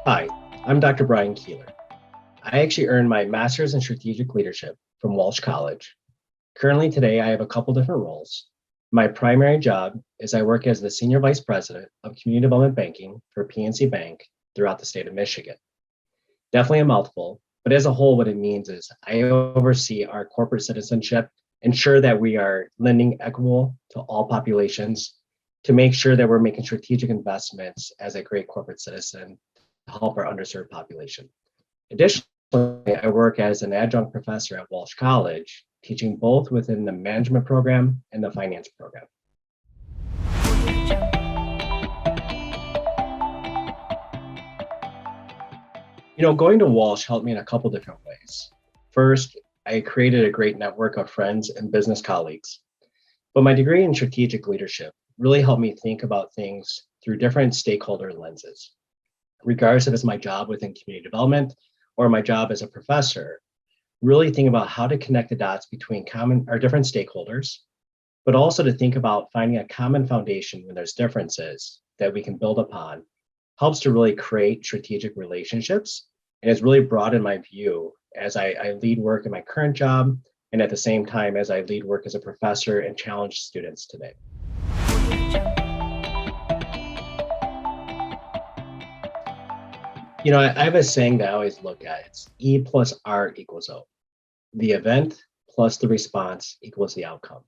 Hi, I'm Dr. Bryan Kieler. I actually earned my master's in strategic leadership from Walsh College. Currently today, I have a couple different roles. My primary job is I work as the Senior Vice President of Community Development Banking for PNC Bank throughout the state of Michigan. Definitely a mouthful, but as a whole, what it means is I oversee our corporate citizenship, ensure that we are lending equitable to all populations, to make sure that we're making strategic investments as a great corporate citizen to help our underserved population. Additionally, I work as an adjunct professor at Walsh College, teaching both within the management program and the finance program. Going to Walsh helped me in a couple different ways. First, I created a great network of friends and business colleagues. But my degree in strategic leadership really helped me think about things through different stakeholder lenses. Regardless if it's my job within community development or my job as a professor, really think about how to connect the dots between different stakeholders, but also to think about finding a common foundation when there's differences that we can build upon, helps to really create strategic relationships, and has really broadened my view as I lead work in my current job, and at the same time as I lead work as a professor and challenge students today. I have a saying that I always look at. It's E plus R equals O. The event plus the response equals the outcome.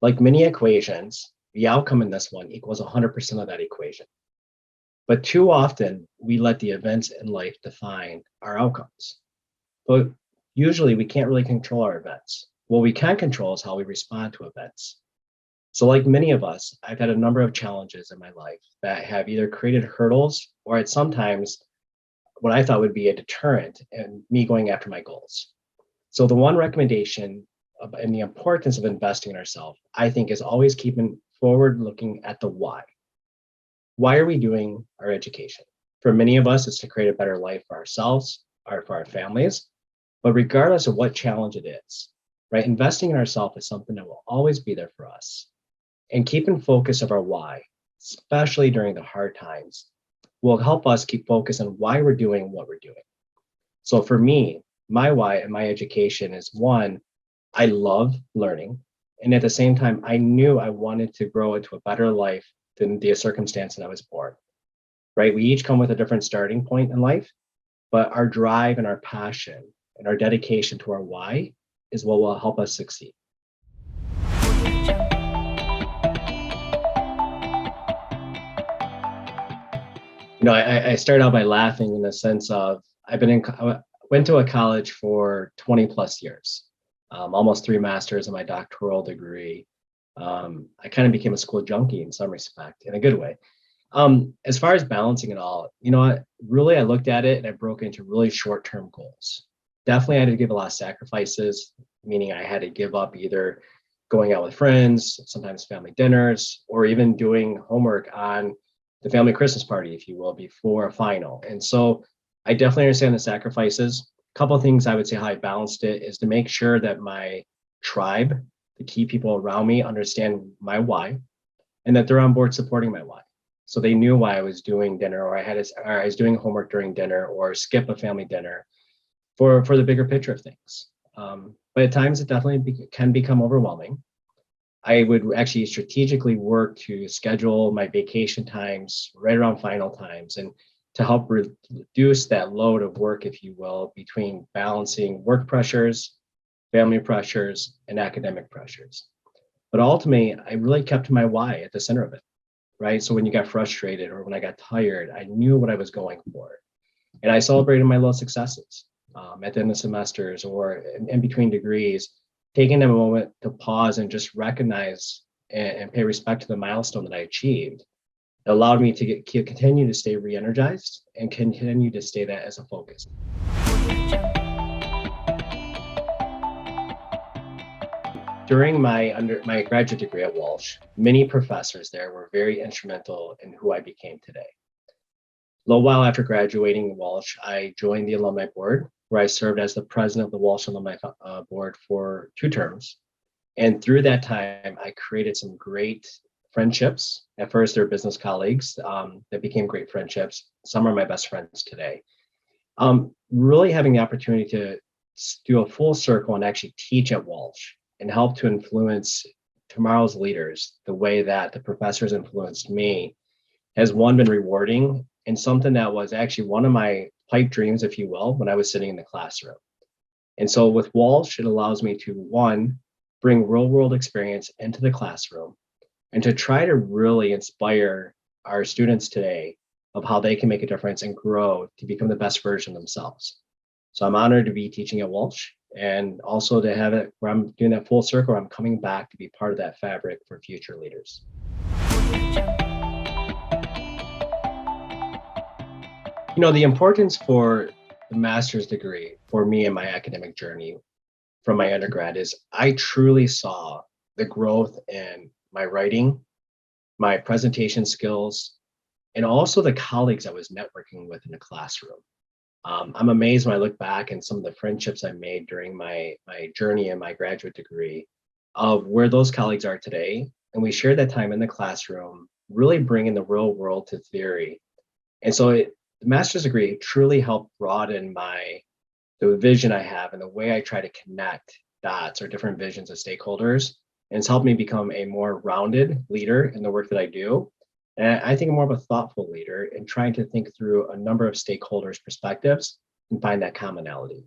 Like many equations, the outcome in this one equals 100% of that equation. But too often, we let the events in life define our outcomes. But usually, we can't really control our events. What we can control is how we respond to events. So like many of us, I've had a number of challenges in my life that have either created hurdles or at sometimes what I thought would be a deterrent in me going after my goals. So the one recommendation and the importance of investing in ourselves, I think, is always keeping forward looking at the why. Why are we doing our education? For many of us, it's to create a better life for ourselves or for our families. But regardless of what challenge it is, right, investing in ourselves is something that will always be there for us. And keeping focus of our why, especially during the hard times, will help us keep focus on why we're doing what we're doing. So for me, my why and my education is one, I love learning. And at the same time, I knew I wanted to grow into a better life than the circumstance that I was born, right? We each come with a different starting point in life, but our drive and our passion and our dedication to our why is what will help us succeed. I started out by laughing in the sense of I went to a college for 20 plus years, almost 3 masters in my doctoral degree. I kind of became a school junkie in some respect, in a good way. As far as balancing it all, really I looked at it and I broke into really short-term goals. Definitely I had to give a lot of sacrifices, meaning I had to give up either going out with friends, sometimes family dinners, or even doing homework on the family Christmas party, if you will, before a final. And so I definitely understand the sacrifices. A couple of things I would say how I balanced it is to make sure that my tribe, the key people around me, understand my why, and that they're on board supporting my why. So they knew why I was doing dinner, or I was doing homework during dinner, or skip a family dinner for the bigger picture of things. But at times it definitely can become overwhelming. I would actually strategically work to schedule my vacation times right around final times and to help reduce that load of work, if you will, between balancing work pressures, family pressures, and academic pressures. But ultimately, I really kept my why at the center of it, right? So when you got frustrated or when I got tired, I knew what I was going for. And I celebrated my little successes at the end of semesters or in between degrees, taking a moment to pause and just recognize and pay respect to the milestone that I achieved. It allowed me to continue to stay re-energized and continue to stay that as a focus. During my graduate degree at Walsh, many professors there were very instrumental in who I became today. A little while after graduating Walsh, I joined the Alumni Board, where I served as the president of the Walsh Alumni Board for 2 terms. And through that time, I created some great friendships. At first, they're business colleagues that became great friendships. Some are my best friends today. Really having the opportunity to do a full circle and actually teach at Walsh and help to influence tomorrow's leaders the way that the professors influenced me has one been rewarding and something that was actually one of my pipe dreams, if you will, when I was sitting in the classroom. And so with Walsh, it allows me to one, bring real world experience into the classroom and to try to really inspire our students today of how they can make a difference and grow to become the best version of themselves. So I'm honored to be teaching at Walsh and also to have it where I'm doing that full circle. I'm coming back to be part of that fabric for future leaders. The importance for the master's degree for me in my academic journey from my undergrad is I truly saw the growth in my writing, my presentation skills, and also the colleagues I was networking with in the classroom. I'm amazed when I look back and some of the friendships I made during my journey in my graduate degree of where those colleagues are today. And we shared that time in the classroom, really bringing the real world to theory. And so the master's degree truly helped broaden the vision I have and the way I try to connect dots or different visions of stakeholders. And it's helped me become a more rounded leader in the work that I do. And I think I'm more of a thoughtful leader in trying to think through a number of stakeholders' perspectives and find that commonality.